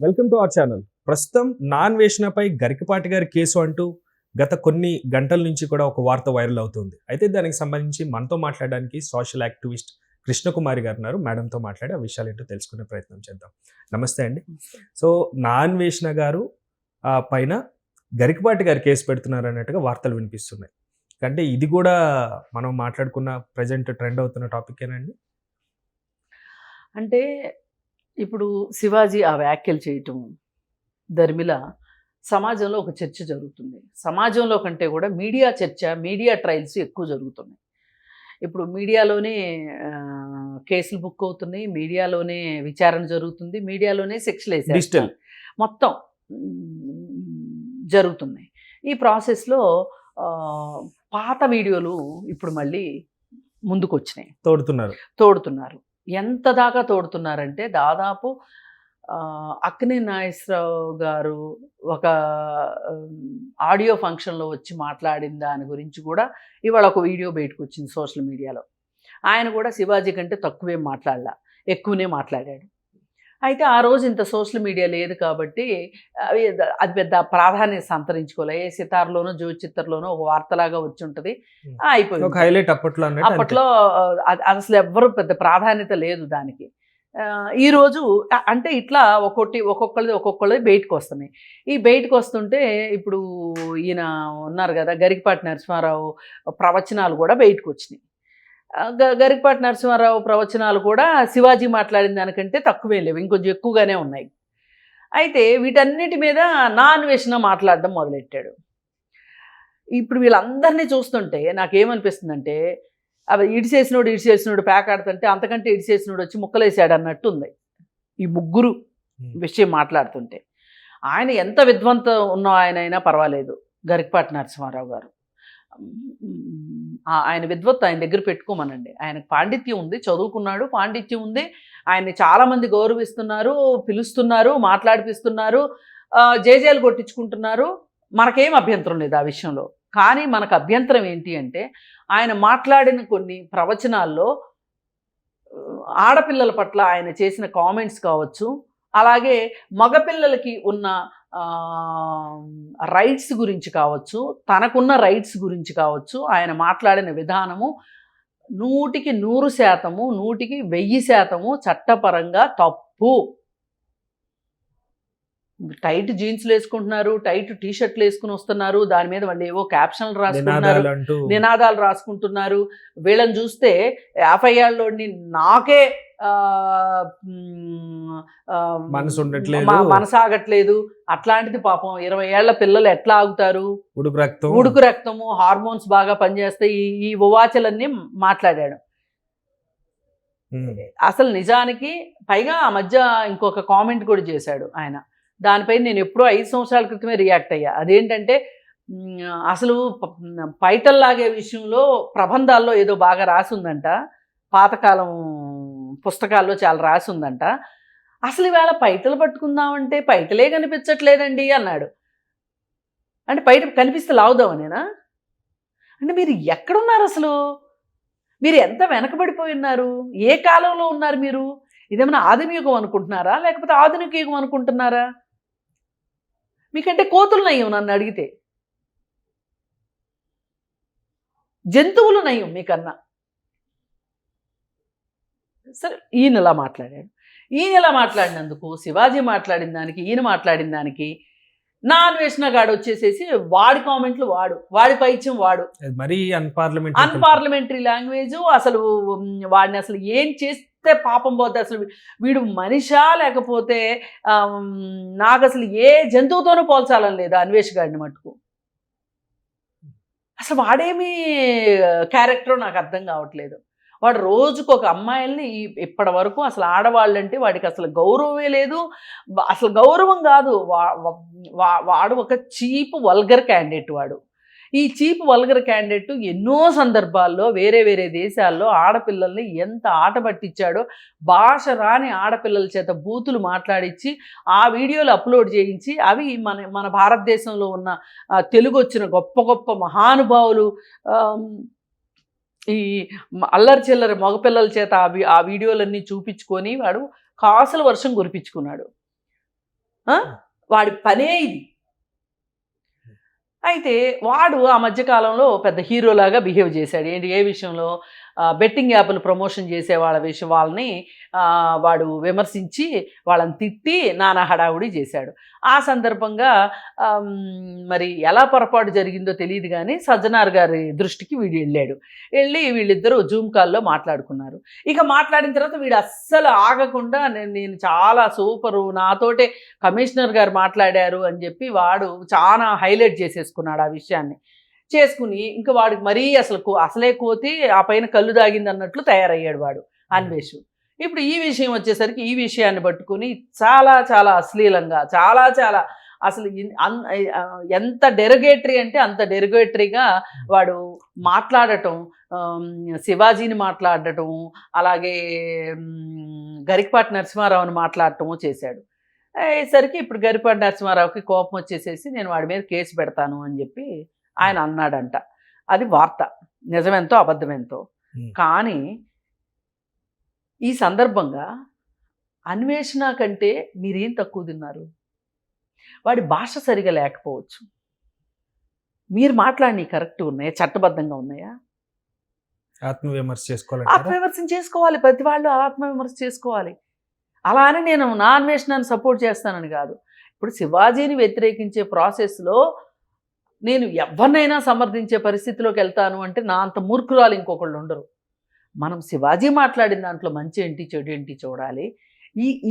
Welcome to our channel. ప్రస్తుతం non వేషణపై Garikapati గారి case అంటూ గత కొన్ని గంటల నుంచి కూడా ఒక వార్త వైరల్ అవుతుంది. అయితే దానికి సంబంధించి మనతో మాట్లాడడానికి సోషల్ యాక్టివిస్ట్ కృష్ణకుమారి గారు ఉన్నారు. మేడంతో మాట్లాడి ఆ విషయాలు ఏంటో తెలుసుకునే ప్రయత్నం చేద్దాం. నమస్తే అండి. సో నాన్ వేషణ గారు పైన గరికపాటి గారు కేసు పెడుతున్నారు అన్నట్టుగా వార్తలు వినిపిస్తున్నాయి. అంటే ఇది కూడా మనం మాట్లాడుకున్న ప్రజెంట్ ట్రెండ్ అవుతున్న టాపికేనండి. అంటే ఇప్పుడు శివాజీ ఆ వ్యాఖ్యలు చేయటం, ధర్మిల సమాజంలో ఒక చర్చ జరుగుతుంది. సమాజంలో కంటే కూడా మీడియా చర్చ, మీడియా ట్రయల్స్ ఎక్కువ జరుగుతున్నాయి. ఇప్పుడు మీడియాలోనే కేసులు బుక్ అవుతున్నాయి, మీడియాలోనే విచారణ జరుగుతుంది, మీడియాలోనే శిక్షలు వేసేస్తారు, మొత్తం జరుగుతున్నాయి. ఈ ప్రాసెస్లో పాత వీడియోలు ఇప్పుడు మళ్ళీ ముందుకు వచ్చినాయి, తోడుతున్నారు. ఎంత దాకా తోడుతున్నారంటే దాదాపు అక్కినేని నాగేశ్వరరావు గారు ఒక ఆడియో ఫంక్షన్లో వచ్చి మాట్లాడిన దాని గురించి కూడా ఇవాళ ఒక వీడియో బయటకు వచ్చింది సోషల్ మీడియాలో. ఆయన కూడా శివాజీ కంటే తక్కువేం మాట్లాడలా, ఎక్కువనే మాట్లాడాడు. అయితే ఆ రోజు ఇంత సోషల్ మీడియా లేదు కాబట్టి అది పెద్ద ప్రాధాన్యత సంతరించుకోలే. ఏ సితార్లోనో జ్యోతిచిత్రలోనో ఒక వార్తలాగా వచ్చి ఉంటుంది, అయిపోయింది. అప్పట్లో అది అసలు ఎవ్వరూ పెద్ద ప్రాధాన్యత లేదు దానికి. ఈరోజు అంటే ఇట్లా ఒక్కొక్కళ్ళది బయటకు వస్తున్నాయి. ఈ బయటకు వస్తుంటే ఇప్పుడు ఈయన ఉన్నారు కదా గరికపాటి నరసింహారావు ప్రవచనాలు కూడా బయటకు వచ్చినాయి. గరికపాటి నరసింహారావు ప్రవచనాలు కూడా శివాజీ మాట్లాడిన దానికంటే తక్కువే లేవు, ఇంకొంచెం ఎక్కువగానే ఉన్నాయి. అయితే వీటన్నిటి మీద నాన్ వేషణ మాట్లాడడం మొదలెట్టాడు. ఇప్పుడు వీళ్ళందరినీ చూస్తుంటే నాకేమనిపిస్తుందంటే అవి ఇడిచేసినోడు పేకాడుతుంటే అంతకంటే ఇడిచేసినోడు వచ్చి ముక్కలేసాడు అన్నట్టు ఉంది ఈ ముగ్గురు విషయం మాట్లాడుతుంటే. ఆయన ఎంత విద్వంత ఉన్న ఆయనైనా పర్వాలేదు, గరికపాటి నరసింహారావు గారు ఆయన విద్వత్తు ఆయన దగ్గర పెట్టుకోమనండి. ఆయనకు పాండిత్యం ఉంది, చదువుకున్నాడు, పాండిత్యం ఉంది, ఆయన్ని చాలామంది గౌరవిస్తున్నారు, పిలుస్తున్నారు, మాట్లాడిపిస్తున్నారు, జేజేలు కొట్టించుకుంటున్నారు. మనకేం అభ్యంతరం లేదు ఆ విషయంలో. కానీ మనకు అభ్యంతరం ఏంటి అంటే ఆయన మాట్లాడిన కొన్ని ప్రవచనాల్లో ఆడపిల్లల పట్ల ఆయన చేసిన కామెంట్స్ కావచ్చు, అలాగే మగపిల్లలకి ఉన్న రైట్స్ గురించి కావచ్చు, తనకున్న రైట్స్ గురించి కావచ్చు, ఆయన మాట్లాడిన విధానము 100కి 100%, 100కి 1000% చట్టపరంగా తప్పు. టైట్ జీన్స్లు వేసుకుంటున్నారు, టైట్ టీషర్ట్లు వేసుకుని వస్తున్నారు, దాని మీద వాళ్ళు ఏవో క్యాప్షన్లు రాసుకుంటున్నారు, నినాదాలు రాసుకుంటున్నారు. వీళ్ళని చూస్తే 50 ఏళ్ళలోని నాకే మనసాగట్లేదు. అట్లాంటిది పాపం 20 ఏళ్ల పిల్లలు ఎట్లా ఆగుతారు? ఉడుకు రక్తము, హార్మోన్స్ బాగా పనిచేస్తాయి, ఈ ఉవాచలన్నీ మాట్లాడాడు. అసలు నిజానికి పైగా ఆ మధ్య ఇంకొక కామెంట్ కూడా చేశాడు ఆయన. దానిపై నేను ఎప్పుడో 5 సంవత్సరాల క్రితమే రియాక్ట్ అయ్యా. అదేంటంటే అసలు పైటల్లాగే విషయంలో ప్రబంధాల్లో ఏదో బాగా రాసి ఉందంట, పాతకాలం పుస్తకాల్లో చాలా రాసి ఉందంట. అసలు ఈవేళ పైటలు పట్టుకుందామంటే పైటలే కనిపించట్లేదండి అన్నాడు. అంటే పైట కనిపిస్తే లావుదామనేనా? అంటే మీరు ఎక్కడున్నారు అసలు? మీరు ఎంత వెనకబడిపోయి ఉన్నారు? ఏ కాలంలో ఉన్నారు మీరు? ఇదేమైనా ఆదిమయుగం అనుకుంటున్నారా, లేకపోతే ఆధునిక యుగం అనుకుంటున్నారా? మీకంటే కోతులు నయం నన్ను అడిగితే, జంతువులు నయం మీకన్నా. సరే, ఈయన ఇలా మాట్లాడాడు. ఈయన ఇలా మాట్లాడినందుకు, శివాజీ మాట్లాడిన దానికి, ఈయన మాట్లాడిన దానికి నాన్ వేషణ గాడు వచ్చేసేసి వాడి కామెంట్లు వాడి పైత్యం మరీ అన్పార్లమెంటరీ లాంగ్వేజ్. అసలు వాడిని అసలు ఏం చేస్తే పాపం పోతే, అసలు వీడు మనిషా లేకపోతే నాకు అసలు ఏ జంతువుతోనూ పోల్చాలని లేదు అన్వేష్ గాడిని మట్టుకు. అసలు వాడేమి క్యారెక్టరో నాకు అర్థం కావట్లేదు. వాడు రోజుకు ఒక అమ్మాయిల్ని ఇప్పటి వరకు అసలు ఆడవాళ్ళంటే వాడికి అసలు గౌరవమే లేదు. అసలు గౌరవం కాదు, వాడు ఒక చీప్ వల్గర్ క్యాండిడేట్. వాడు ఈ చీప్ వల్గర్ క్యాండిడేట్ ఎన్నో సందర్భాల్లో వేరే వేరే దేశాల్లో ఆడపిల్లల్ని ఎంత ఆట పట్టించాడో, భాష రాని ఆడపిల్లల చేత బూతులు మాట్లాడించి ఆ వీడియోలు అప్లోడ్ చేయించి అవి మన భారతదేశంలో ఉన్న తెలుగు వచ్చిన గొప్ప గొప్ప మహానుభావులు ఈ అల్లరి చిల్లరి మగపిల్లల చేత ఆ వీడియోలన్నీ చూపించుకొని వాడు కాసుల వర్షం కురిపించుకున్నాడు. వాడి పనే ఇది. అయితే వాడు ఆ మధ్యకాలంలో పెద్ద హీరోలాగా బిహేవ్ చేశాడు. ఏంటి ఏ విషయంలో? బెట్టింగ్ యాప్లు ప్రమోషన్ చేసే వాళ్ళని వాడు విమర్శించి వాళ్ళని తిట్టి నానా హడావుడి చేశాడు. ఆ సందర్భంగా మరి ఎలా పొరపాటు జరిగిందో తెలియదు కానీ సజ్జనార్ గారి దృష్టికి వీడు వెళ్ళి వీళ్ళిద్దరూ జూమ్ కాల్లో మాట్లాడుకున్నారు. ఇక మాట్లాడిన తర్వాత వీడు అస్సలు ఆగకుండా నేను చాలా సూపరు, నాతోటే కమిషనర్ గారు మాట్లాడారు అని చెప్పి వాడు చాలా హైలైట్ చేసేసుకున్నాడు ఆ విషయాన్ని. చేసుకుని ఇంకా వాడికి మరీ అసలే కోతి ఆ పైన కళ్ళు దాగింది అన్నట్లు తయారయ్యాడు వాడు అన్వేష్. ఇప్పుడు ఈ విషయం వచ్చేసరికి ఈ విషయాన్ని పట్టుకుని చాలా చాలా అశ్లీలంగా చాలా అసలు ఎంత డెరగేటరీ అంటే అంత డెరగేటరీగా వాడు మాట్లాడటం, శివాజీని మాట్లాడటం, అలాగే గరికపాటి నరసింహారావుని మాట్లాడటము చేశాడు. అయ్యేసరికి ఇప్పుడు గరికపాటి నరసింహారావుకి కోపం వచ్చేసేసి నేను వాడి మీద కేసు పెడతాను అని చెప్పి ఆయన అన్నాడంట. అది వార్త, నిజమెంతో అబద్ధమెంతో. కానీ ఈ సందర్భంగా అన్వేషణ కంటే మీరేం తక్కువ తిన్నారు? వాడి భాష సరిగా లేకపోవచ్చు, మీరు మాట్లాడినవి కరెక్ట్ ఉన్నాయా, చట్టబద్ధంగా ఉన్నాయా? ఆత్మవిమర్శ చేసుకోవాలి. ప్రతి వాళ్ళు ఆత్మవిమర్శ చేసుకోవాలి. అలా అని నేను నా అన్వేషణను సపోర్ట్ చేస్తానని కాదు. ఇప్పుడు శివాజీని వ్యతిరేకించే ప్రాసెస్లో నేను ఎవరినైనా సమర్థించే పరిస్థితిలోకి వెళ్తాను అంటే నా అంత మూర్ఖురాలు ఇంకొకళ్ళు ఉండరు. మనం శివాజీ మాట్లాడిన దాంట్లో మంచి ఏంటి చెడు ఏంటి చూడాలి.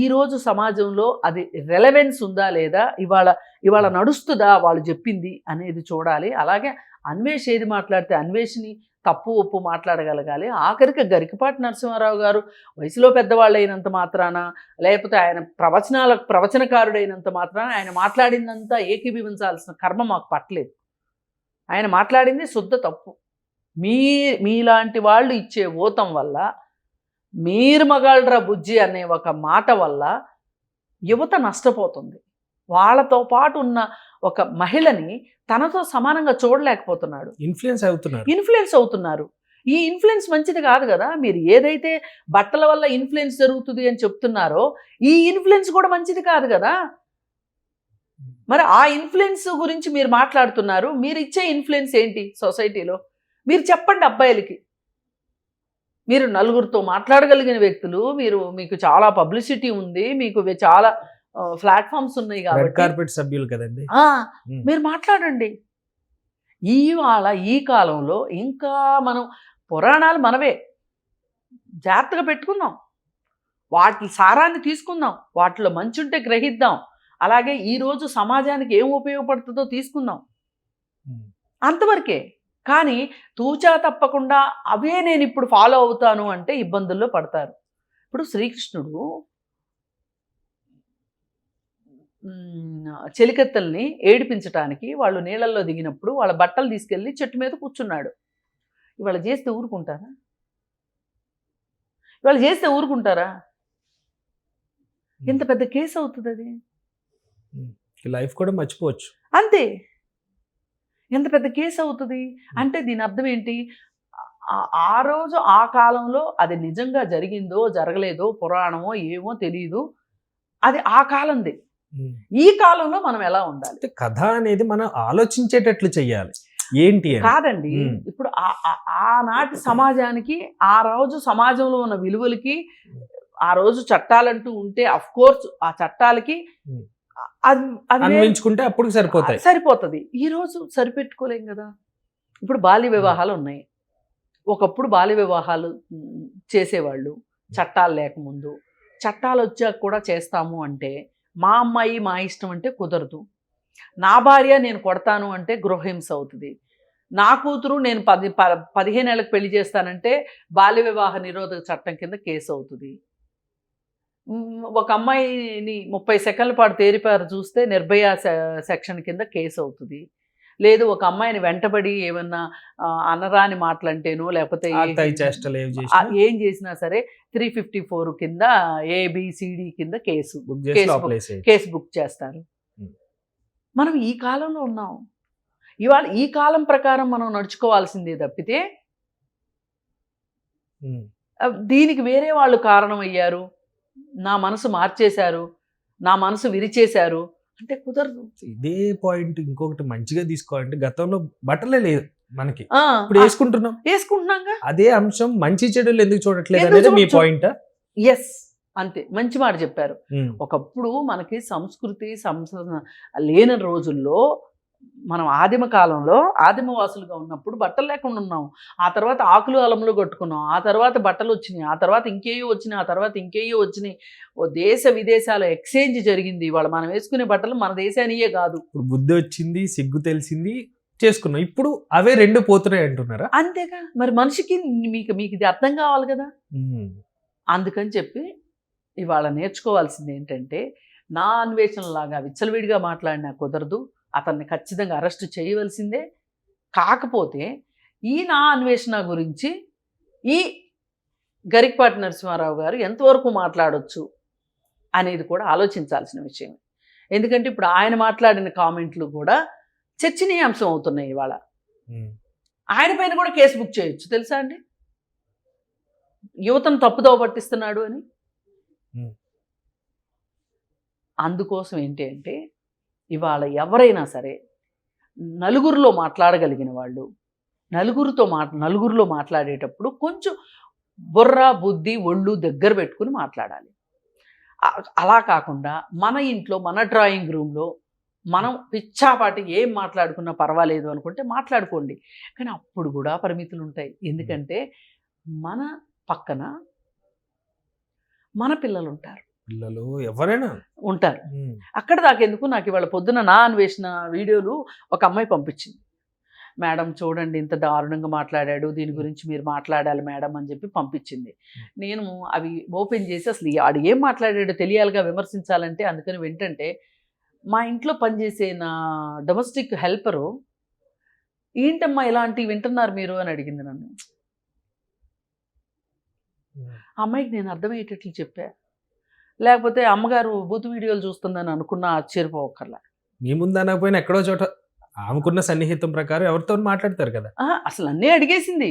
ఈరోజు సమాజంలో అది రెలవెన్స్ ఉందా లేదా, ఇవాళ నడుస్తుందా వాళ్ళు చెప్పింది అనేది చూడాలి. అలాగే అన్వేష్ ఏది మాట్లాడితే అన్వేష్ని తప్పు ఒప్పు మాట్లాడగలగాలి. ఆఖరికి గరికపాటి నరసింహారావు గారు వయసులో పెద్దవాళ్ళు అయినంత మాత్రాన, లేకపోతే ఆయన ప్రవచనకారుడైనంత మాత్రాన ఆయన మాట్లాడిందంతా ఏకీభవించాల్సిన కర్మ మాకు పట్టలేదు. ఆయన మాట్లాడింది శుద్ధ తప్పు. మీలాంటి వాళ్ళు ఇచ్చే ఓతం వల్ల, మీరు మగాళ్ళరా బుజ్జి అనే ఒక మాట వల్ల యువత నష్టపోతుంది. వాళ్ళతో పాటు ఉన్న ఒక మహిళని తనతో సమానంగా చూడలేకపోతున్నాడు. ఇన్ఫ్లుయెన్స్ అవుతున్నారు. ఈ ఇన్ఫ్లుయెన్స్ మంచిది కాదు కదా. మీరు ఏదైతే బట్టల వల్ల ఇన్ఫ్లుయెన్స్ జరుగుతుంది అని చెప్తున్నారో ఈ ఇన్ఫ్లుయెన్స్ కూడా మంచిది కాదు కదా. మరి ఆ ఇన్ఫ్లుయెన్స్ గురించి మీరు మాట్లాడుతున్నారు. మీరు ఇచ్చే ఇన్ఫ్లుయెన్స్ ఏంటి సొసైటీలో? మీరు చెప్పండి అబ్బాయిలకి. మీరు నలుగురితో మాట్లాడగలిగిన వ్యక్తులు, మీకు చాలా పబ్లిసిటీ ఉంది, మీకు చాలా ప్లాట్ఫామ్స్ ఉన్నాయి కాబట్టి సభ్యులు కదండి, మీరు మాట్లాడండి. ఈ కాలంలో ఇంకా మనం పురాణాలు మనవే జాగ్రత్తగా పెట్టుకుందాం, వాటి సారాన్ని తీసుకుందాం, వాటిలో మంచి ఉంటే గ్రహిద్దాం. అలాగే ఈరోజు సమాజానికి ఏం ఉపయోగపడుతుందో తీసుకుందాం, అంతవరకే. కానీ తూచా తప్పకుండా అవే నేను ఇప్పుడు ఫాలో అవుతాను అంటే ఇబ్బందుల్లో పడతారు. ఇప్పుడు శ్రీకృష్ణుడు చెలికత్తల్ని ఏడిపించటానికి వాళ్ళు నీళ్ళల్లో దిగినప్పుడు వాళ్ళ బట్టలు తీసుకెళ్ళి చెట్టు మీద కూర్చున్నాడు. ఇవాళ చేస్తే ఊరుకుంటారా? ఎంత పెద్ద కేసు అవుతుంది అది. లైఫ్ కూడా మర్చిపోవచ్చు అంతే. ఎంత పెద్ద కేసు అవుతుంది అంటే దీని అర్థం ఏంటి? ఆ రోజు ఆ కాలంలో అది నిజంగా జరిగిందో జరగలేదో పురాణమో ఏమో తెలియదు, అది ఆ కాలంది. ఈ కాలంలో మనం ఎలా ఉండాలి? కథ అనేది మనం ఆలోచించేటట్లు చెయ్యాలి. ఏంటి కాదండి, ఇప్పుడు ఆనాటి సమాజానికి, ఆ రోజు సమాజంలో ఉన్న విలువలకి, ఆ రోజు చట్టాలంటూ ఉంటే అఫ్ కోర్స్ ఆ చట్టాలకి అన్వయించుకుంటే అప్పుడు సరిపోతుంది. ఈరోజు సరిపెట్టుకోలేం కదా. ఇప్పుడు బాల్య వివాహాలు ఉన్నాయి. ఒకప్పుడు బాల్య వివాహాలు చేసేవాళ్ళు చట్టాలు లేకముందు. చట్టాలు వచ్చాక కూడా చేస్తాము అంటే మా అమ్మాయి మా ఇష్టం అంటే కుదరదు. నా భార్య నేను కొడతాను అంటే గృహహింస అవుతుంది. నా కూతురు నేను 15 ఏళ్ళకి పెళ్లి చేస్తానంటే బాల్య వివాహ నిరోధక చట్టం కింద కేసు అవుతుంది. ఒక అమ్మాయిని 30 సెకండ్ల పాటు తేరిపారు చూస్తే నిర్భయ సెక్షన్ కింద కేసు అవుతుంది. లేదు ఒక అమ్మాయిని వెంటబడి ఏమన్నా అనరాని మాటలంటేనో లేకపోతే ఏం చేసినా సరే 354 కింద ABCD కింద కేసు బుక్ చేస్తారు. మనం ఈ కాలంలో ఉన్నాం. ఇవాళ ఈ కాలం ప్రకారం మనం నడుచుకోవాల్సిందే తప్పితే దీనికి వేరే వాళ్ళు కారణమయ్యారు, నా మనసు మార్చేశారు, నా మనసు విరిచేశారు అంటే కుదరదు. ఇదే పాయింట్ ఇంకొకటి మంచిగా తీసుకోవాలంటే గతంలో బట్టలే లేదు మనకి, ఆ, ఇప్పుడు వేసుకుంటున్నాం. వేసుకుంటున్నాగా. అదే అంశం మంచి చెడులు ఎందుకు చూడట్లేదు ఎందుకు అనేది మీ చూడచ్చు? పాయింట్. ఎస్, అంతే, మంచి మాట చెప్పారు. ఒకప్పుడు మనకి సంస్కృతి సంస్కృతి లేని రోజుల్లో, మనం ఆదిమ కాలంలో ఆదిమవాసులుగా ఉన్నప్పుడు బట్టలు లేకుండా ఉన్నాం. ఆ తర్వాత ఆకులు అలములు కట్టుకున్నాం. ఆ తర్వాత బట్టలు వచ్చినాయి. ఆ తర్వాత ఇంకేయో వచ్చినాయి. ఆ తర్వాత ఇంకేయో వచ్చినాయి. ఓ దేశ విదేశాల ఎక్స్చేంజ్ జరిగింది. ఇవాళ మనం వేసుకునే బట్టలు మన దేశానియే కాదు. ఇప్పుడు బుద్ధి వచ్చింది, సిగ్గు తెలిసింది, చేసుకున్నాం. ఇప్పుడు అవే రెండు పోతున్నాయి అంటున్నారా? అంతేగా మరి, మనిషికి మీకు మీకు ఇది అర్థం కావాలి కదా. అందుకని చెప్పి ఇవాళ నేర్చుకోవాల్సింది ఏంటంటే, నా అన్వేషణలాగా విచ్చలవిడిగా మాట్లాడినా కుదరదు. అతన్ని ఖచ్చితంగా అరెస్ట్ చేయవలసిందే. కాకపోతే ఈ నా అన్వేషణ గురించి ఈ గరికపాటి నరసింహారావు గారు ఎంతవరకు మాట్లాడొచ్చు అనేది కూడా ఆలోచించాల్సిన విషయం. ఎందుకంటే ఇప్పుడు ఆయన మాట్లాడిన కామెంట్లు కూడా చర్చనీయాంశం అవుతున్నాయి ఇవాళ. ఆయన పైన కూడా కేసు బుక్ చేయొచ్చు, తెలుసా అండి, యువతను తప్పుదోవ పట్టిస్తున్నాడు అని. అందుకోసం ఏంటి అంటే, ఇవాళ ఎవరైనా సరే నలుగురిలో మాట్లాడగలిగిన వాళ్ళు నలుగురిలో మాట్లాడేటప్పుడు కొంచెం బుర్ర బుద్ధి ఒళ్ళు దగ్గర పెట్టుకుని మాట్లాడాలి. అలా కాకుండా మన ఇంట్లో మన డ్రాయింగ్ రూమ్లో మనం పిచ్చాపాటి ఏం మాట్లాడుకున్నా పర్వాలేదు అనుకుంటే మాట్లాడుకోండి. కానీ అప్పుడు కూడా పరిమితులు ఉంటాయి. ఎందుకంటే మన పక్కన మన పిల్లలు ఉంటారు, పిల్లలు ఎవరైనా ఉంటారు. అక్కడ దాకెందుకు, నాకు ఇవాళ పొద్దున నా అన్వేషణ వీడియోలు ఒక అమ్మాయి పంపించింది. మేడం చూడండి ఇంత దారుణంగా మాట్లాడాడు, దీని గురించి మీరు మాట్లాడాలి మేడం అని చెప్పి పంపించింది. నేను అవి ఓపెన్ చేసి అసలు ఆడు ఏం మాట్లాడాడో తెలియాలిగా విమర్శించాలంటే, అందుకని ఏంటంటే మా ఇంట్లో పనిచేసే నా డొమెస్టిక్ హెల్పరు, ఏంటమ్మా ఇలాంటివి వింటున్నారు మీరు అని అడిగింది నన్ను. అమ్మాయికి నేను అర్థమయ్యేటట్లు చెప్పా. లేకపోతే అమ్మగారు బూతు వీడియోలు చూస్తుందని అనుకున్న ఆశ్చర్యపోకర్లా. మీ ముందు అనకపోయినా ఎక్కడో చోట ఆమెకున్న సన్నిహితం ప్రకారం ఎవరితో మాట్లాడతారు కదా. అసలు అన్నీ అడిగేసింది.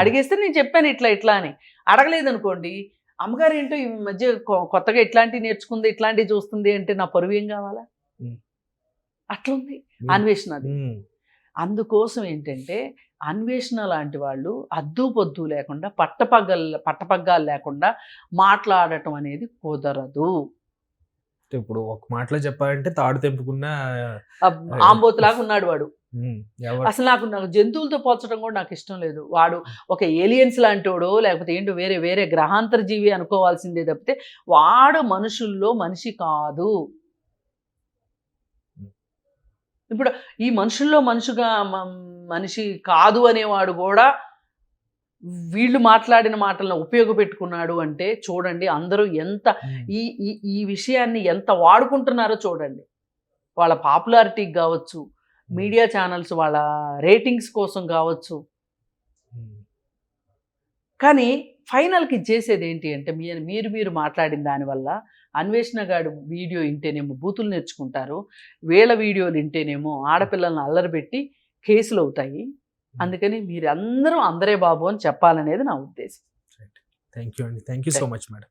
అడిగేస్తే నేను చెప్పాను ఇట్లా ఇట్లా అని. అడగలేదు అనుకోండి, అమ్మగారు ఏంటో ఈ మధ్య కొత్తగా ఇట్లాంటివి నేర్చుకుంది, ఇట్లాంటివి చూస్తుంది అంటే నా పరువు ఏం కావాలా? అట్లుంది అన్వేషణ అది. అందుకోసం ఏంటంటే అన్వేషణ లాంటి వాళ్ళు అద్దు పొద్దు లేకుండా పట్టపగ్గాలు లేకుండా మాట్లాడటం అనేది కుదరదు. ఇప్పుడు ఒక మాటలో చెప్పాలంటే తాడు తెంపుకున్న ఆంబోతులాగా ఉన్నాడు వాడు. అసలు నాకు జంతువులతో పోల్చడం కూడా నాకు ఇష్టం లేదు. వాడు ఒక ఏలియన్స్ లాంటి వాడు, లేకపోతే ఏంటో వేరే వేరే గ్రహాంతర జీవి అనుకోవాల్సిందే తప్పితే వాడు మనుషుల్లో మనిషి కాదు. ఇప్పుడు ఈ మనుషుల్లో మనిషి కాదు అనేవాడు కూడా వీళ్ళు మాట్లాడిన మాటలను ఉపయోగపెట్టుకున్నాడు అంటే చూడండి అందరూ ఎంత ఈ విషయాన్ని ఎంత వాడుకుంటున్నారో చూడండి. వాళ్ళ పాపులారిటీకి కావచ్చు, మీడియా ఛానల్స్ వాళ్ళ రేటింగ్స్ కోసం కావచ్చు. కానీ ఫైనల్కి చేసేది ఏంటి అంటే, మీరు మాట్లాడిన దానివల్ల అన్వేషణ గాడు వీడియో వింటేనేమో బూతులు నేర్చుకుంటారు, వీళ్ళ వీడియోలు వింటేనేమో ఆడపిల్లలను అల్లరిపెట్టి కేసులు అవుతాయి. అందుకని మీరందరూ అందరే బాబు అని చెప్పాలనేది నా ఉద్దేశం. థ్యాంక్ యూ అండి. Thank you so much madam.